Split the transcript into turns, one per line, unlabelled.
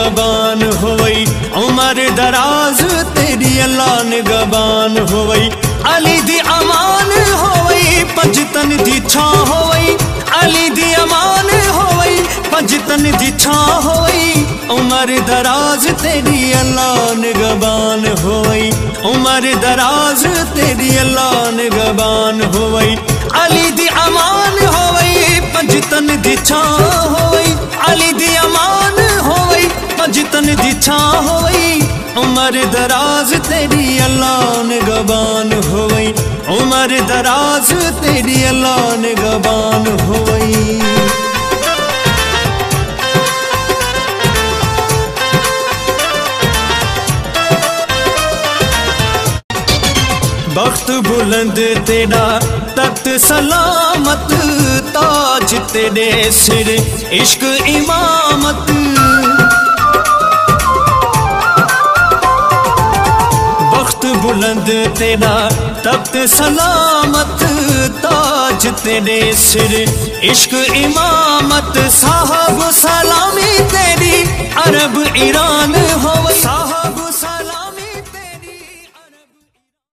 निगहबान होवई, उम्र दराज तेरी अल्लाह निगहबान होवई। अली दी अमान होवई, पंजतन दी छां होवई, अली दी अमान होवई, पंजतन दी छां होवई। उम्र दराज तेरी अल्लाह निगहबान होवई, उम्र दराज तेरी अल्लाह निगहबान होवई। अली दी अमान होवई, पंजतन दी छां होवई, अली दी अमान होवई, पंजतन दी छां होवई। उम्र दराज तेरी अल्लाह निगहबान होवई, उम्र दराज तेरी अल्लाह निगहबान होवई। बख्त बुलंद तेरा तख्त सलामत, ताज तेरे सिर इश्क इमामत। बख्त बुलंद तेरा तख्त सलामत, ताज तेरे सिर इश्क इमामत। साहब सलामी तेरी अरब ईरान हो,